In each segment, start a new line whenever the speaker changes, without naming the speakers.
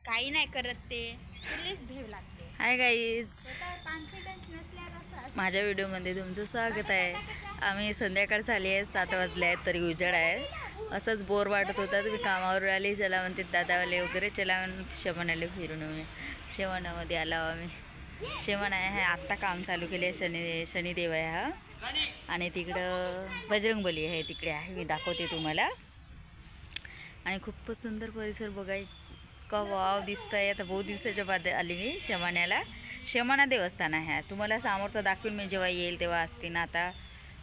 काही नाही करत ते तुलाच भेव लागते.
हाय गाईज,
कॉन्फिडन्स नसल्यावर
माझ्या व्हिडिओमध्ये तुमचं स्वागत आहे. आम्ही संध्याकाळ झाली आहे, 7 वाजले आहेत तरी उजेड आहे. असंच बोर वाटत होता. तुम्ही कामावर आले, चला म्हणते दादावाले वगैरे, चला शेवणाले फिरून येऊन. शेवणामध्ये आलो आम्ही. शेवण आहे, आत्ता काम चालू केले. शनिदेव आहे हा, आणि तिकडं बजरंगबली आहे, तिकडे आहे. मी दाखवते तुम्हाला. आणि खूपच सुंदर परिसर बघा, इतका वाव दिसत आहे. आता बहुत दिवसाच्या बाद आली मी शेमाण्याला. शेमाणा देवस्थान आहे, तुम्हाला समोरचं दाखवेल मी जेव्हा येईल तेव्हा असते ना. आता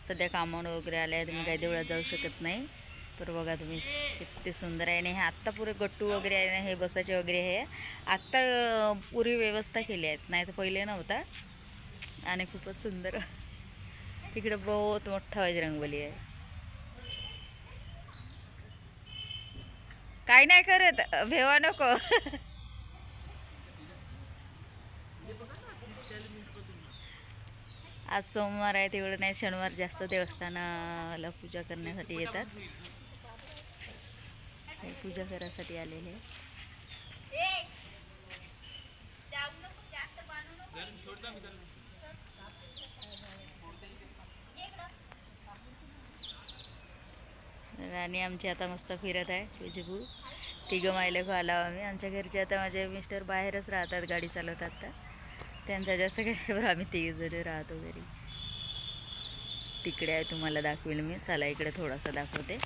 सध्या कामावर वगैरे आले आहे, तुम्ही काही देवळात जाऊ शकत नाही. तर बघा तुम्ही किती सुंदर आहे. आणि हे आत्ता पुरे गट्टू वगैरे आहे ना, हे बसाचे वगैरे हे आत्ता पुरी व्यवस्था केली आहेत, नाही तर पहिले नव्हता. आणि खूपच सुंदर. तिकडे बहुत मोठा बजरंगबली आहे. काही नाही करत, भेवा नको. आज सोमवार आहे, तेवढं नाही. शनिवार जास्त देवस्थानाला पूजा करण्यासाठी येतात. पूजा करायसाठी आलेले. राणी आमची आता मस्त फिरत आहे. तुझी भू तिघं मायलेक आला आम्ही. आमच्या घरचे आता माझे मिस्टर बाहेरच राहतात, गाडी चालवतात. तर त्यांचा जास्त कशावर आम्ही तिघजण राहतो घरी. तिकडे आहे, तुम्हाला दाखवेल मी. चला इकडे थोडासा दाखवते.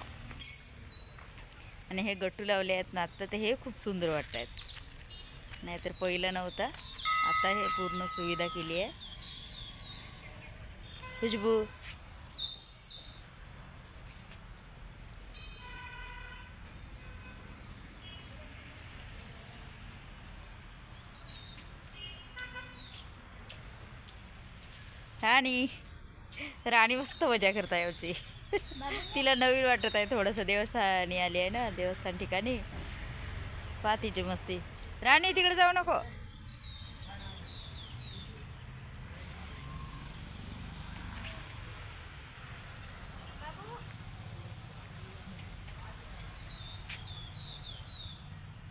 आणि हे गट्टू लावले आहेत ना आत्ता, ते हे खूप सुंदर वाटत आहेत, नाहीतर पहिलं नव्हतं. आता हे पूर्ण सुविधा केली आहे. खुशबू राणी मस्त मजा करताय आमची. तिला नवीन वाटत आहे थोडंसं. देवस्थानी आली आहे ना, देवस्थान ठिकाणी. पहा तिची मस्ती. राणी तिकडे जाऊ नको.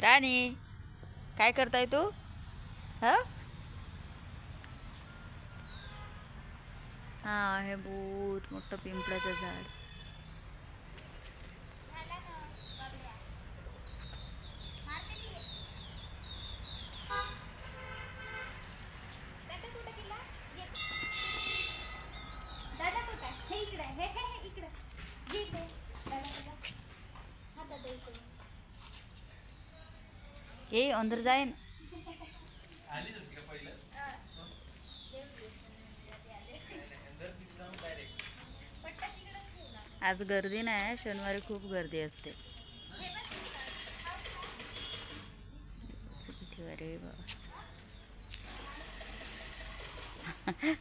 राणी काय करताय तू? हा हा, हे बहुत मोठं पिंपळाचं झाड. ये अंदर जाईन. आज गर्दी नाही, शनिवारी खूप गर्दी असते.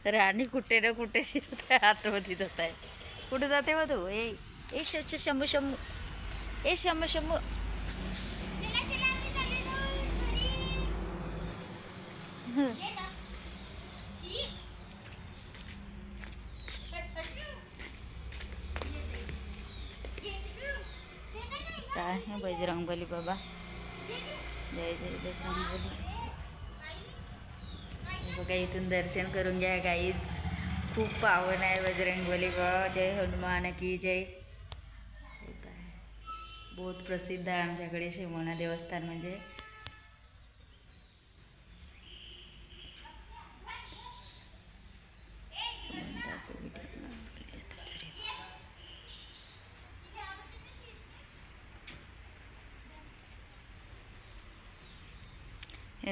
राणी कुठे ना कुठे शिरत आहे, आतमध्ये जात आहे. कुठे जाते व तू? ए शंभू शंभू, ए शंभू शंभू. आहे बजरंगबली बाबा. जय जय बजरंगबली. बघा, इथून दर्शन करून घ्या गाईज. खूप पावन आहे बजरंगबली बाबा. जय हनुमान की जय. बहुत प्रसिद्ध आहे आमच्याकडे शेवणा देवस्थान म्हणजे.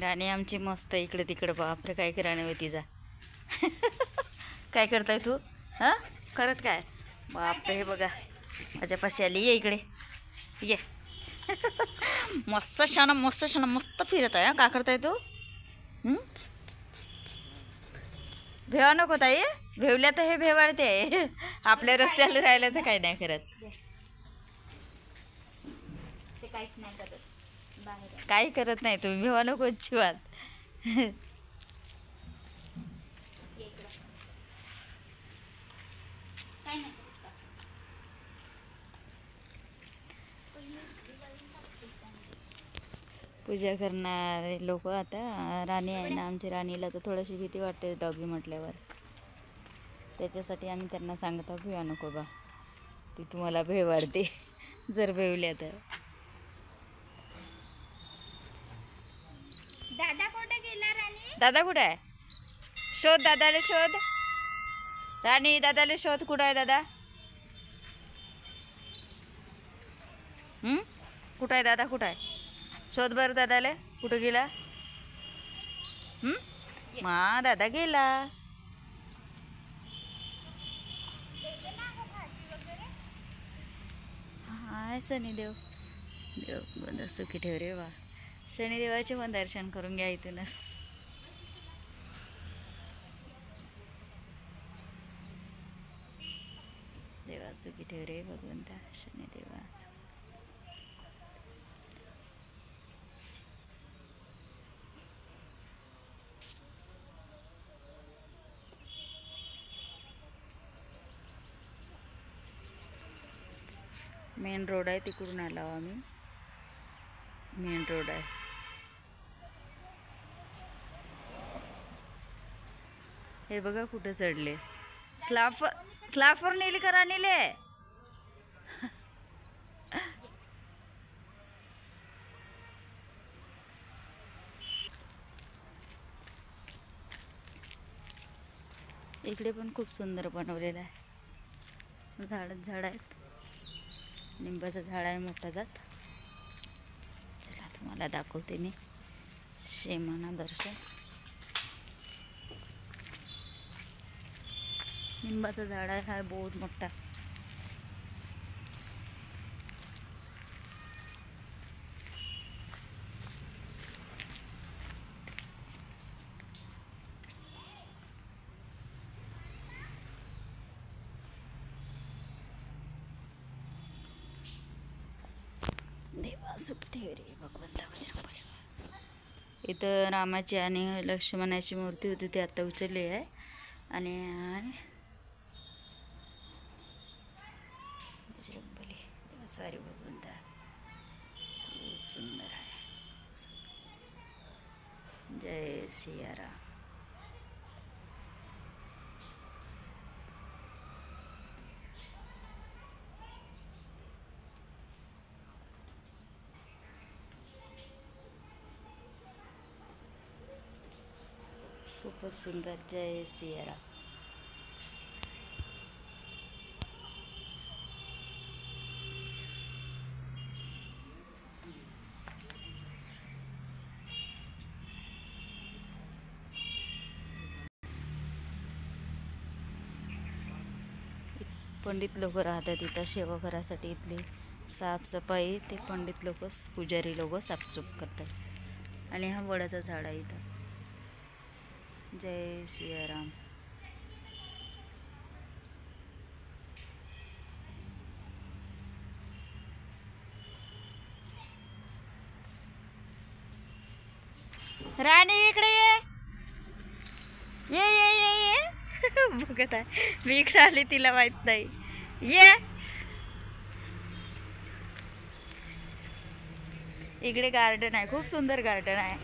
राणी आमची मस्त इकडे तिकडे. बापरे, काय करा नाही तिचा. काय करताय तू? हां करत काय? बापरे, हे बघा माझ्यापाशी आली. ये इकडे ये. मस्त छान मस्त फिरत आहे. का करताय तू? भेवा नको ताई. भेवल्या तर हे भेवाळते. आपल्या रस्त्याला राहिलं तर काही नाही करत. काही करत नाही तुम्ही. भेवा नको अजिबात. पूजा करणारे लोक. आता राणी आहे ना आमची, राणीला तर थोडीशी भीती वाटते डॉगी म्हटल्यावर. त्याच्यासाठी आम्ही त्यांना सांगतो भिवा नको बा, ती तुम्हाला भेव वाढते जर भेवल्या तर.
दादा कुठे गेला राणी?
दादा कुठं आहे? शोध दादाले, शोध. राणी दादाले शोध, कुठं आहे दादा? कुठं आहे दादा, कुठं आहे? शोध बरं दादाले, कुठं गेला? मा दादा गेला. हाय शनिदेव, देव बंद सुखी ठेव रे वा. शनिदेवाचे पण दर्शन करून घ्या इथूनच. देवा सुखी ठेव रे भगवंता, शनिदेवा. मेन रोड आहे, तिकडून आलो आम्ही. मेन रोड आहे. हे बघा कुठं चढले. स्लाफवर नेली करा नेले. इकडे पण खूप सुंदर बनवलेलं आहे. झाड आहेत. लिंबाचं झाड आहे मोठा जात. चला तुम्हाला दाखवते मी शेमाना दर्शन. लिंबाचं झाड आहे हा बहुत मोठा. देवा सुख ठेव रे भगवंता बजरंगबली. इथं रामाची आणि लक्ष्मणाची मूर्ती होती, ती आता उचलली आहे. आणि बजरंगबली देवा सॉरी भगवंता, खूप सुंदर आहे. जय सियाराम. खूपच सुंदर. जय सियाराम. पंडित लोक राहतात इथं सेवा करायसाठी. इथली साफसफाई ते पंडित लोक, पुजारी लोक साफसूफ करतात. आणि हा वडाचा झाड आहे इथं. जय सियाराम. राणी इकडे ये ये ये ये ये. बघत आहे मी इकडे आली, तिला माहित नाही. ये इकडे गार्डन आहे, खूप सुंदर गार्डन आहे.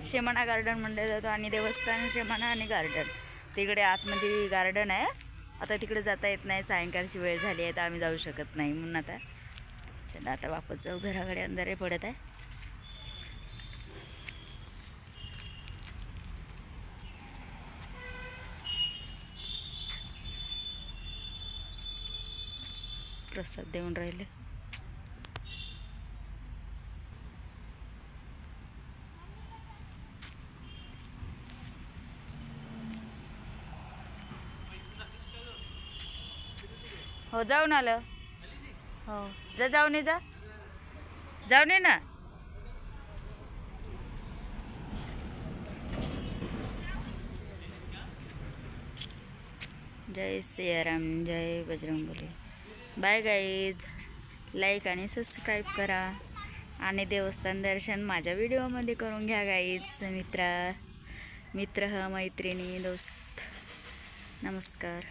शेमाना गार्डन म्हणलं जातं. आणि देवस्थान शेमाना आणि गार्डन तिकडे आतमध्ये गार्डन आहे. आता तिकडे जाता येत नाही, सायंकाळची वेळ झाली आहे तर आम्ही जाऊ शकत नाही. म्हणून आता चला आता वापस जाऊ घराकडे. अंधारे पडत आहे. प्रसाद देऊन राहिले. हो जाऊन आलं. हो जाऊन ये, जाऊन ये ना. जय सियाराम, जय बजरंगबली. Bye guys. लाईक आणि सबस्क्राईब करा. आणि देवस्थान दर्शन माझ्या व्हिडिओमध्ये करून घ्या गाईज. मित्र मैत्रिणी दोस्त नमस्कार.